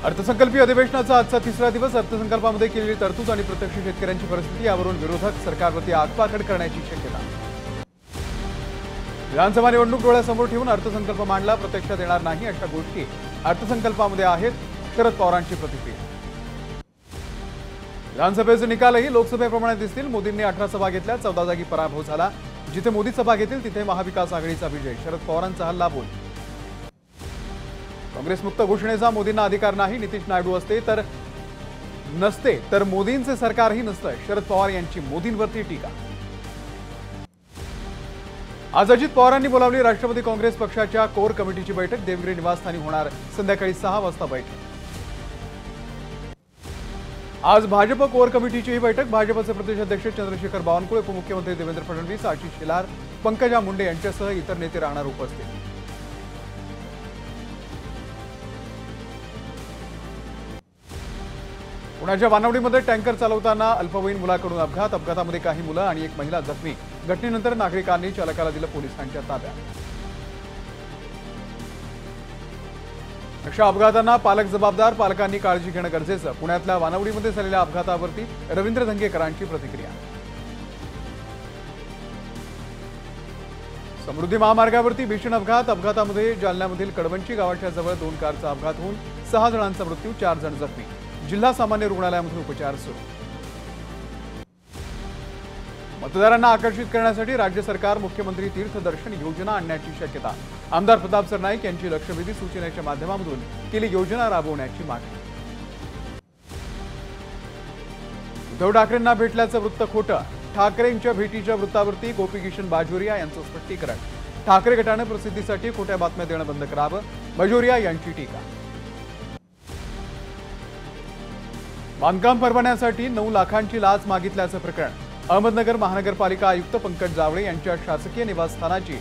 अर्थसंकल्पीय अधिवेशनाचा आजचा तिसरा दिवस। अर्थसंकल्पामध्ये केलेली तरतूद आणि प्रत्यक्ष शेतकऱ्यांची परिस्थिती यावरून विरोधक सरकारवरती आगपाखड करण्याची शक्यता। विधानसभा निवडणूक डोळ्यासमोर ठेवून अर्थसंकल्प मांडला, प्रत्यक्षात येणार नाही अशा गोष्टी अर्थसंकल्पामध्ये आहेत, शरद पवारांची प्रतिक्रिया। विधानसभेचे निकालही लोकसभेप्रमाणे दिसतील। मोदींनी 18 सभा घेतल्या, 14 जागी पराभव झाला। जिथे मोदी सभा घेतील तिथे महाविकास आघाडीचा विजय। शरद पवारांचा हल्ला बोल। काँग्रेस मुक्त घोषणेचा मोदींना अधिकार नाही, नितीश नायडू नसते तर मोदींचे सरकारही नसतं। शरद पवार यांची मोदींवरती टीका। आज अजित पवारांनी बोलावली राष्ट्रवादी काँग्रेस पक्षाच्या कोर कमिटीची बैठक। देवगिरी निवासस्थानी होणार संध्याकाळी 6 वाजता बैठक। आज भाजप कोर कमिटीची ही बैठक। भाजपचे प्रदेशाध्यक्ष चंद्रशेखर बावनकुळे, उपमुख्यमंत्री देवेंद्र फडणवीस, आशिष शेलार, पंकजा मुंडे यांच्यासह इतर नेते राहणार उपस्थित। पुण्याच्या वानवडीमध्ये टँकर चालवताना अल्पवयीन मुलाकडून अपघात। अपघातामध्ये काही मुलं आणि एक महिला जखमी। घटनेनंतर नागरिकांनी चालकाला दिलं पोलिसांच्या ताब्यात। अशा अपघातांना पालक जबाबदार, पालकांनी काळजी घेणं गरजेचं। पुण्यातल्या वानवडीमध्ये झालेल्या अपघातावरती रवींद्र धंगेकरांची प्रतिक्रिया। समृद्धी महामार्गावरती भीषण अपघात। अपघातामध्ये जालन्यामधील कडवंची गावाच्या जवळ 2 कारचा अपघात होऊन 6 जणांचा मृत्यू, 4 जण जखमी। जिल्हा सामान्य रुग्णालयामध्ये उपचार सुरू। मतदारांना आकर्षित करण्यासाठी राज्य सरकार मुख्यमंत्री तीर्थदर्शन योजना आणण्याची शक्यता। आमदार प्रताप सरनाईक यांची लक्षवेधी सूचनेच्या माध्यमातून केली योजना राबवण्याची मागणी। उद्धव ठाकरेंना भेटल्याचं वृत्त खोटं। ठाकरेंच्या भेटीच्या वृत्तावरती गोपी किशन बाजोरिया यांचं स्पष्टीकरण। ठाकरे गटाने प्रसिद्धीसाठी खोट्या बातम्या देणं बंद करावं, बाजोरिया यांची टीका। बांधकाम परवान्यासाठी 9 लाखांची लाच मागितल्याचं प्रकरण। अहमदनगर महानगरपालिका आयुक्त पंकज जावळे यांच्या शासकीय निवासस्थानाची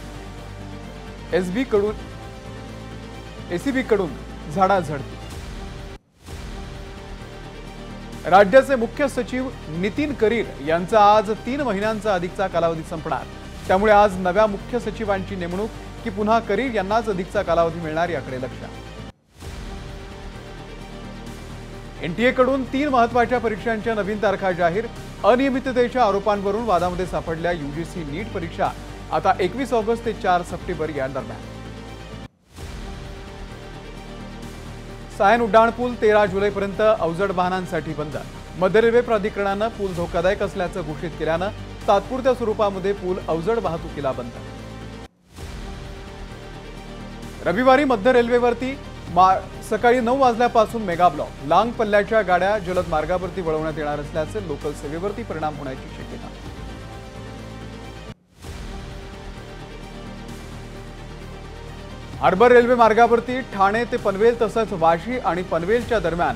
एसीबी कडून झाडाझडती। राज्याचे मुख्य सचिव नितीन करीर यांचा आज 3 महिन्यांचा अधिकचा कालावधी संपणार। त्यामुळे आज नव्या मुख्य सचिवांची नेमणूक की पुन्हा करीर यांनाच अधिकचा कालावधी मिळणार याकडे लक्ष। एनटीए कडून 3 महत्त्वाच्या परीक्षांच्या नवीन तारखा जाहीर। अनियमिततेच्या आरोपांवरून वादामध्ये सापडल्या यूजीसी नीट परीक्षा आता 21 ऑगस्ट ते 4 सप्टेंबर या दरम्यान। सायन उड्डाणपूल 13 जुलैपर्यंत अवजड वाहनांसाठी बंद। मध्य रेल्वे प्राधिकरणानं पूल धोकादायक असल्याचं घोषित केल्यानं तात्पुरत्या स्वरूपामध्ये पूल अवजड वाहतुकीला बंद। रविवारी मध्य रेल्वेवरती सकाळी 9 वाजल्यापासून मेगा ब्लॉक। लांब पल्ल्याच्या गाड्या जलद मार्गावरती वळवण्यात येणार असल्याचे लोकल सेवेवरती परिणाम होण्याची शक्यता। हार्बर रेल्वे मार्गावरती ठाणे ते पनवेल तसंच वाशी आणि पनवेलच्या दरम्यान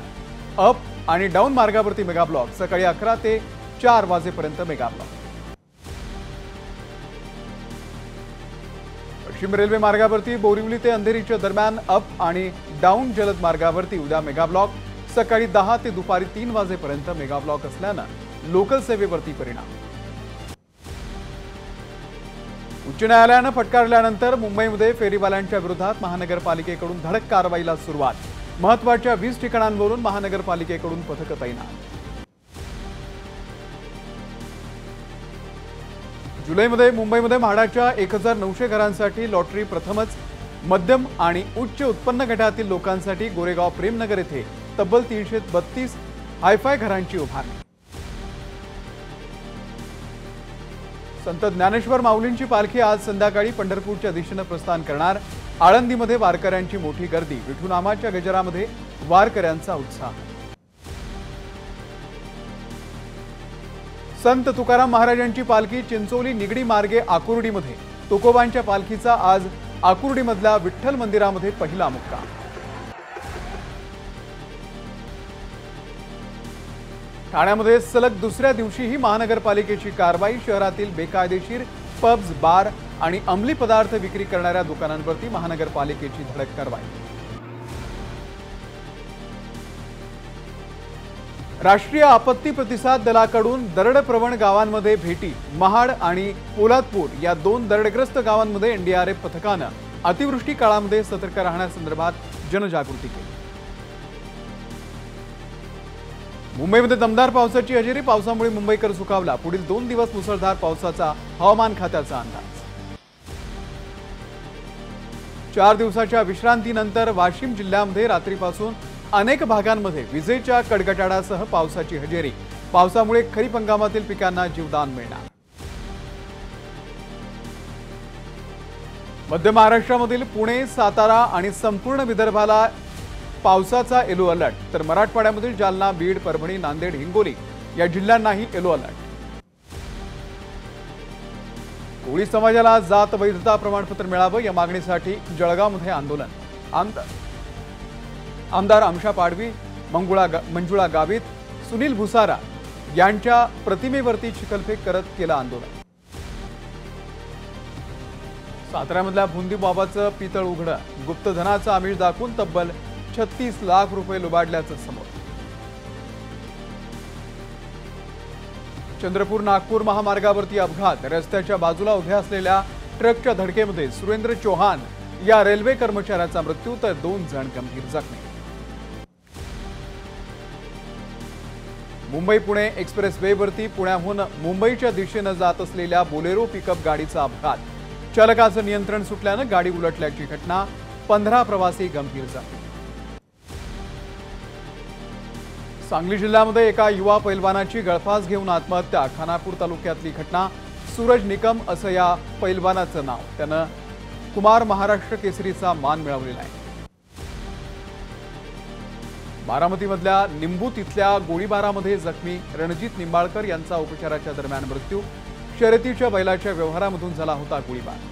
अप आणि डाऊन मार्गावरती मेगा ब्लॉक। सकाळी 11 ते 4 वाजेपर्यंत मेगा ब्लॉक। पश्चिम रेल्वे मार्गावरती बोरिवली ते अंधेरीच्या दरम्यान अप आणि डाऊन जलद मार्गावरती उद्या मेगा ब्लॉक। सकाळी 10 ते दुपारी 3 वाजेपर्यंत मेगा ब्लॉक असल्यानं लोकल सेवेवरती परिणाम। उच्च न्यायालयानं फटकारल्यानंतर मुंबईमध्ये फेरीवाल्यांच्या विरोधात महानगरपालिकेकडून धडक कारवाईला सुरुवात। महत्त्वाच्या 20 ठिकाणांवरून महानगरपालिकेकडून पथकं तैनात। जुलैमध्ये मुंबईमध्ये म्हाडाच्या 1900 घरांसाठी लॉटरी प्रथमच। मध्यम आणि उच्च उत्पन्न गटातील लोकांसाठी गोरेगाव प्रेमनगर येथे तब्बल 332 हायफाय घरांची उभारणी। संत ज्ञानेश्वर माऊलींची पालखी आज संध्याकाळी पंढरपूरच्या दिशेने प्रस्थान करणार। आळंदीमध्ये वारकऱ्यांची मोठी गर्दी। विठुनामाच्या गजरामध्ये वारकऱ्यांचा उत्साह। संत तुकाराम महाराजांची पालखी चिंचोली निगडी मार्गे आकुर्डीमध्ये। तुकोबांच्या पालखीचा आज आकुर्डीमधल्या विठ्ठल मंदिरामध्ये पहिला मुक्काम। ठाण्यामध्ये सलग दुसऱ्या दिवशीही महानगरपालिकेची कारवाई। शहरातील बेकायदेशीर पब्स, बार आणि अंमली पदार्थ विक्री करणाऱ्या दुकानांवरती महानगरपालिकेची धडक कारवाई। राष्ट्रीय आपत्ती प्रतिसाद दलाकडून दरडप्रवण गावांमध्ये भेटी। महाड आणि पोलादपूर या 2 दरडग्रस्त गावांमध्ये एनडीआरएफ पथकानं अतिवृष्टी काळामध्ये सतर्क राहण्यासंदर्भात जनजागृती केली। मुंबईमध्ये दमदार पावसाची हजेरी, पावसामुळे मुंबईकर सुखावला। पुढील 2 दिवस मुसळधार पावसाचा हवामान खात्याचा अंदाज। 4 दिवसाच्या विश्रांतीनंतर वाशिम जिल्ह्यामध्ये रात्रीपासून अनेक भागांमध्ये विजेच्या कडकडाटासह पावसाची हजेरी। पावसामुळे खरीप हंगामातील पिकांना जीवदान मिळणार। मध्य महाराष्ट्रामधील पुणे, सातारा आणि संपूर्ण विदर्भाला पावसाचा येलो अलर्ट, तर मराठवाड्यामधील जालना, बीड, परभणी, नांदेड, हिंगोली या जिल्ह्यांनाही येलो अलर्ट। कोळी समाजाला जात वैधता प्रमाणपत्र मिळावं या मागणीसाठी जळगावमध्ये आंदोलन। आमदार आमशा पाडवी, मंजुळा गावित, सुनील भुसारा यांच्या प्रतिमेवरती चिखलफेक करत केलं आंदोलन। साताऱ्यामधल्या भुंदी बाबाचं पितळ उघडं, गुप्तधनाचं आमिष दाखवून तब्बल 36 लाख रुपये लुबाडल्याचं समोर। चंद्रपूर नागपूर महामार्गावरती अपघात, रस्त्याच्या बाजूला उभ्या असलेल्या ट्रकच्या धडकेमध्ये सुरेंद्र चौहान या रेल्वे कर्मचाऱ्याचा मृत्यू, तर 2 जण गंभीर जखमी। मुंबई पुणे एक्सप्रेस वेवरती पुण्याहून मुंबईच्या दिशेने जात असलेल्या बोलेरो पिकअप गाडीचा अपघात, चालकाचं नियंत्रण सुटल्यानं गाडी उलटल्याची घटना, 15 प्रवासी गंभीर जखमी। सांगली जिल्ह्यामध्ये एका युवा पैलवानाची गळफास घेऊन आत्महत्या, खानापूर तालुक्यातली घटना। सूरज निकम असं या पैलवानाचं नाव, त्यानं कुमार महाराष्ट्र केसरीचा मान मिळवलेला आहे। बारामतीमधल्या निंबूत इथल्या गोळीबारामध्ये जखमी रणजित निंबाळकर यांचा उपचाराच्या दरम्यान मृत्यू, शर्यतीच्या बैलाच्या व्यवहारामधून झाला होता गोळीबार।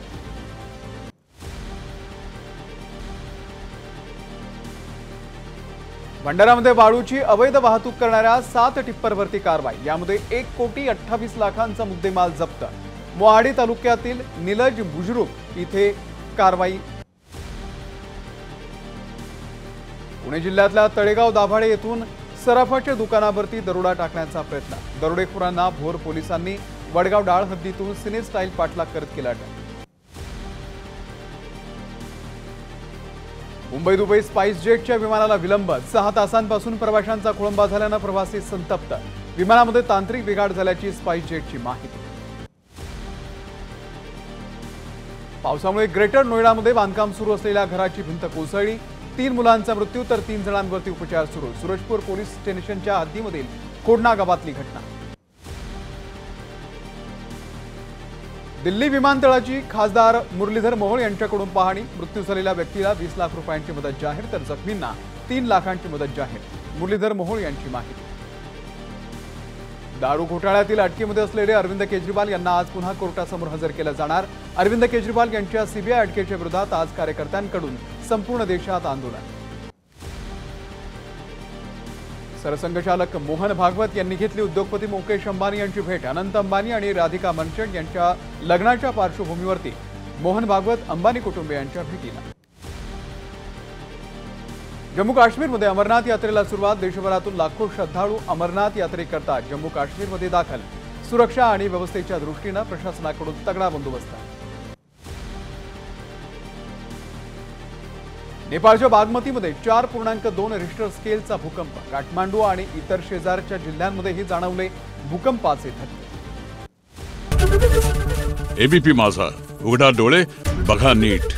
भंडारामध्ये वाळूची अवैध वाहतूक करणाऱ्या 7 टिप्परवरती कारवाई, यामध्ये 1,28,00,000चा मुद्देमाल जप्त। मोहाडी तालुक्यातील निलज बुजुर्ग इथे कारवाई। पुणे जिल्ह्यातल्या तळेगाव दाभाडे येथून सराफाच्या दुकानावरती दरोडा टाकण्याचा प्रयत्न, दरोडेखोरांना भोर पोलिसांनी वडगाव डाळ हद्दीतून सिने स्टाईल पाठलाग करत केला अटक। मुंबई दुबई स्पाइस जेटच्या विमानाला विलंब, 6 तासांपासून प्रवाशांचा खोळंबा झाल्यानं प्रवासी संतप्त, विमानामध्ये तांत्रिक बिघाड झाल्याची स्पाइस जेटची माहिती। पावसामुळे ग्रेटर नोएडामध्ये बांधकाम सुरू असलेल्या घराची भिंत कोसळली, 3 मुलांचा मृत्यू, तर 3 जणांवरती उपचार सुरू। सूरजपूर पोलीस स्टेशनच्या हद्दीमधील कोडणा गावातली घटना। दिल्ली विमानतळाची खासदार मुरलीधर मोहोळ यांच्याकडून पाहणी, मृत्यू झालेल्या व्यक्तीला 20 लाख रुपयांची मदत जाहीर, तर जखमींना 3 लाखांची मदत जाहीर। मुरलीधर मोहोळ यांची माहिती। दारू घोटाळ्यातील अटकेमध्ये असलेले अरविंद केजरीवाल यांना आज पुन्हा कोर्टासमोर हजर केलं जाणार। अरविंद केजरीवाल यांच्या सीबीआय अटकेच्या विरोधात आज कार्यकर्त्यांकडून संपूर्ण देशात आंदोलन। सरसंघचालक मोहन भागवत यांनी घेतली उद्योगपती मुकेश अंबानी यांची भेट। अनंत अंबानी आणि राधिका मनचंद यांच्या लग्नाच्या पार्श्वभूमीवरती मोहन भागवत अंबानी कुटुंबियांच्या भेटीला। जम्मू काश्मीरमध्ये अमरनाथ यात्रेला सुरुवात, देशभरातून लाखो श्रद्धाळू अमरनाथ यात्रेकरता जम्मू काश्मीरमध्ये दाखल। सुरक्षा आणि व्यवस्थेच्या दृष्टीने प्रशासनाकडून तगडा बंदोबस्त। नेपाळच्या बागमतीमध्ये 4.2 रिश्टर स्केलचा भूकंप, काठमांडू आणि इतर शेजारच्या जिल्ह्यांमध्येही जाणवले भूकंपाचे धक्के। एबीपी माझा, उघडा डोळे बघा नीट।